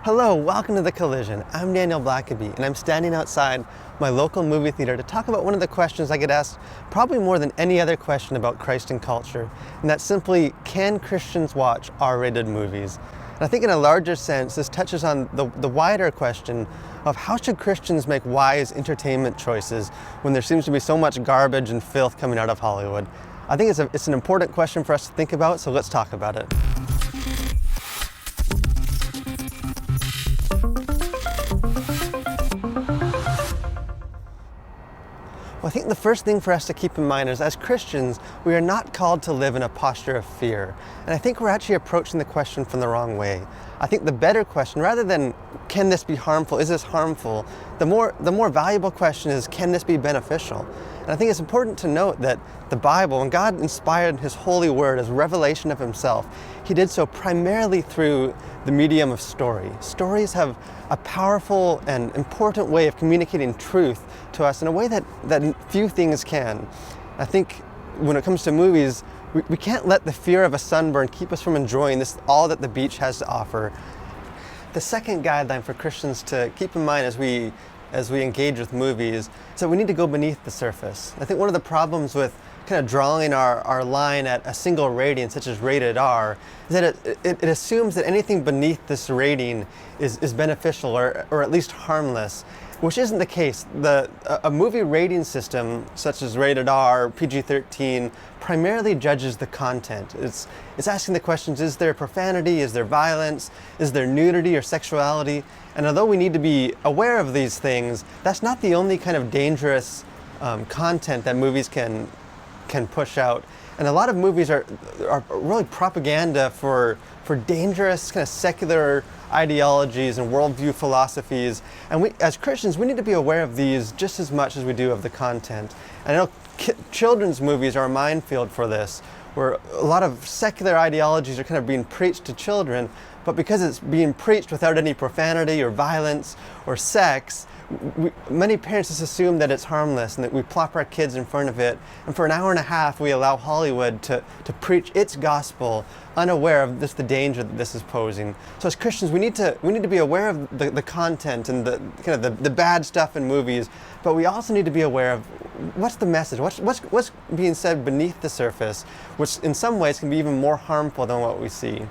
Hello, welcome to The Collision. I'm Daniel Blackaby, and I'm standing outside my local movie theater to talk about one of the questions I get asked probably more than any other question about Christ and culture, and that's simply, can Christians watch R-rated movies? And I think in a larger sense, this touches on the wider question of how should Christians make wise entertainment choices when there seems to be so much garbage and filth coming out of Hollywood. I think it's an important question for us to think about, so let's talk about it. Well, I think the first thing for us to keep in mind is, as Christians, we are not called to live in a posture of fear. And I think we're actually approaching the question from the wrong way. I think the better question, rather than can this be harmful, is this harmful, the more valuable question is, can this be beneficial? And I think it's important to note that the Bible, when God inspired His holy word as revelation of Himself, He did so primarily through the medium of story. Stories have a powerful and important way of communicating truth to us in a way that few things can. I think when it comes to movies, we can't let the fear of a sunburn keep us from enjoying all that the beach has to offer. The second guideline for Christians to keep in mind as we engage with movies is that we need to go beneath the surface. I think one of the problems with kind of drawing our line at a single rating, such as rated R, is that it assumes that anything beneath this rating is beneficial or at least harmless, which isn't the case. A movie rating system, such as rated R, PG-13, primarily judges the content. It's asking the questions, is there profanity, is there violence, is there nudity or sexuality? And although we need to be aware of these things, that's not the only kind of dangerous content that movies can push out. And a lot of movies are really propaganda for dangerous kind of secular ideologies and worldview philosophies. And we, as Christians, we need to be aware of these just as much as we do of the content. And I know children's movies are a minefield for this, where a lot of secular ideologies are kind of being preached to children, but because it's being preached without any profanity or violence or sex, many parents just assume that it's harmless and that we plop our kids in front of it, and for an hour and a half we allow Hollywood to preach its gospel, unaware of the danger that this is posing. So as Christians, we need to be aware of the content and the bad stuff in movies, but we also need to be aware of what's the message, what's being said beneath the surface, which in some ways can be even more harmful than what we see.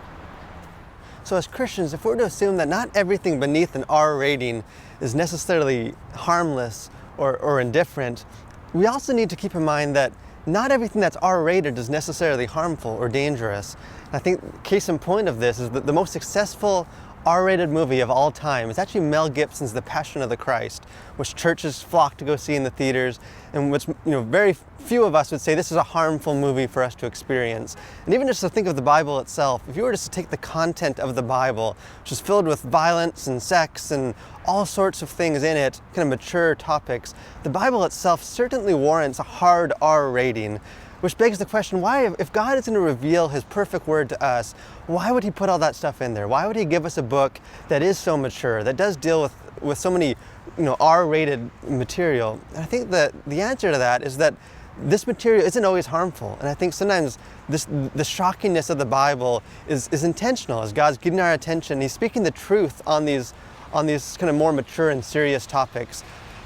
So as Christians, if we're to assume that not everything beneath an R rating is necessarily harmless or indifferent, we also need to keep in mind that not everything that's R-rated is necessarily harmful or dangerous. I think case in point of this is that the most successful R-rated movie of all time is actually Mel Gibson's The Passion of the Christ, which churches flock to go see in the theaters, and which very few of us would say this is a harmful movie for us to experience. And even just to think of the Bible itself, if you were just to take the content of the Bible, which is filled with violence and sex and all sorts of things in it, kind of mature topics, the Bible itself certainly warrants a hard R rating. Which begs the question, why, if God is going to reveal His perfect word to us, why would He put all that stuff in there? Why would He give us a book that is so mature, that does deal with so many R-rated material? And I think that the answer to that is that this material isn't always harmful. And I think sometimes the shockingness of the Bible is intentional, as God's getting our attention. He's speaking the truth on these kind of more mature and serious topics.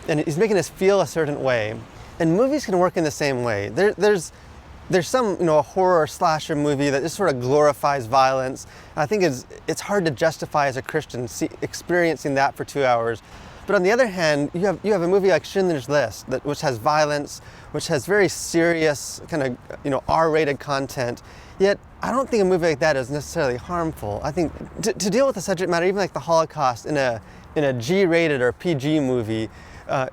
And He's making us feel a certain way. And movies can work in the same way. There's some a horror slasher movie that just sort of glorifies violence. And I think it's hard to justify as a Christian experiencing that for 2 hours. But on the other hand, you have a movie like Schindler's List, which has violence, which has very serious kind of R-rated content. Yet I don't think a movie like that is necessarily harmful. I think to deal with the subject matter, even like the Holocaust in a G-rated or PG movie,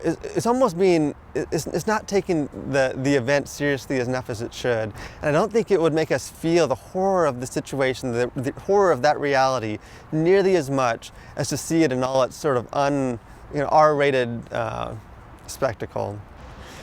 it's almost it's not taking the event seriously enough as it should. And I don't think it would make us feel the horror of the situation, the horror of that reality, nearly as much as to see it in all its sort of R-rated spectacle.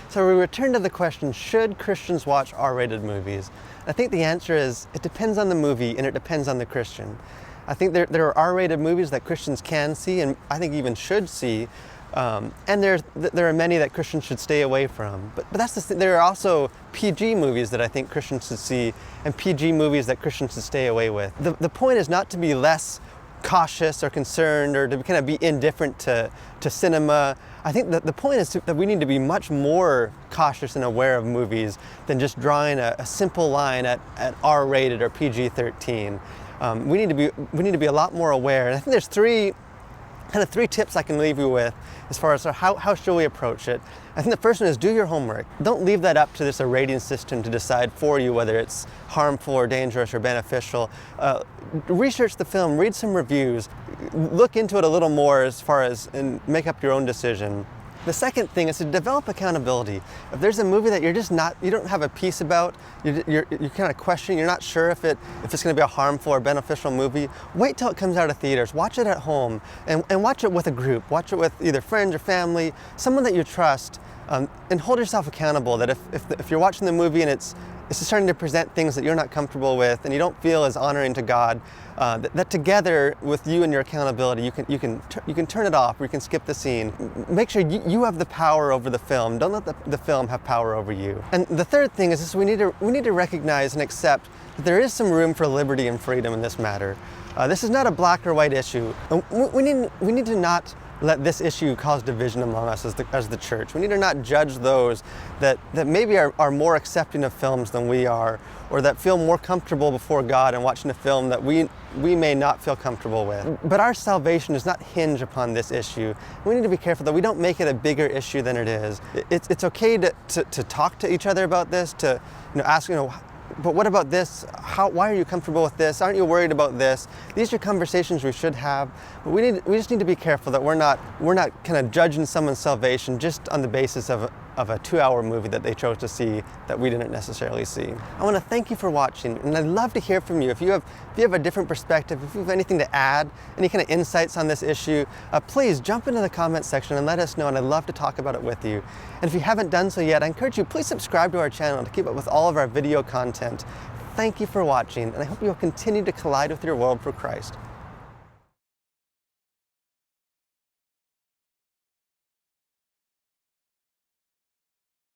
So we return to the question, should Christians watch R-rated movies? I think the answer is, it depends on the movie and it depends on the Christian. I think there are R-rated movies that Christians can see, and I think even should see, and there are many that Christians should stay away from. But that's there are also PG movies that I think Christians should see, and PG movies that Christians should stay away with. The point is not to be less cautious or concerned or to kind of be indifferent to cinema. I think that the point is that we need to be much more cautious and aware of movies than just drawing a simple line at R-rated or PG-13. We need to be a lot more aware. And I think there's three tips I can leave you with as far as how should we approach it. I think the first one is do your homework. Don't leave that up to a rating system to decide for you whether it's harmful or dangerous or beneficial. Research the film, read some reviews, look into it a little more and make up your own decision. The second thing is to develop accountability. If there's a movie that you don't have a piece about, you're kind of questioning, you're not sure if it's going to be a harmful or beneficial movie, wait till it comes out of theaters, watch it at home, and watch it with a group. Watch it with either friends or family, someone that you trust, and hold yourself accountable that if you're watching the movie and it's starting to present things that you're not comfortable with and you don't feel as honoring to God, that together with you and your accountability, you can turn it off or you can skip the scene. Make sure you have the power over the film. Don't let the film have power over you. And the third thing is this: we need to recognize and accept that there is some room for liberty and freedom in this matter. This is not a black or white issue. We need to not let this issue cause division among us as the church. We need to not judge those that maybe are more accepting of films than we are, or that feel more comfortable before God in watching a film that we may not feel comfortable with. But our salvation does not hinge upon this issue. We need to be careful that we don't make it a bigger issue than it is. It's okay to talk to each other about this, to ask, but what about this? Why are you comfortable with this? Aren't you worried about this? These are conversations we should have, but we just need to be careful that we're not kind of judging someone's salvation just on the basis of a 2-hour movie that they chose to see that we didn't necessarily see. I want to thank you for watching, and I'd love to hear from you. If you have a different perspective, if you have anything to add, any kind of insights on this issue, please jump into the comments section and let us know, and I'd love to talk about it with you. And if you haven't done so yet, I encourage you, please subscribe to our channel to keep up with all of our video content. Thank you for watching, and I hope you'll continue to collide with your world for Christ.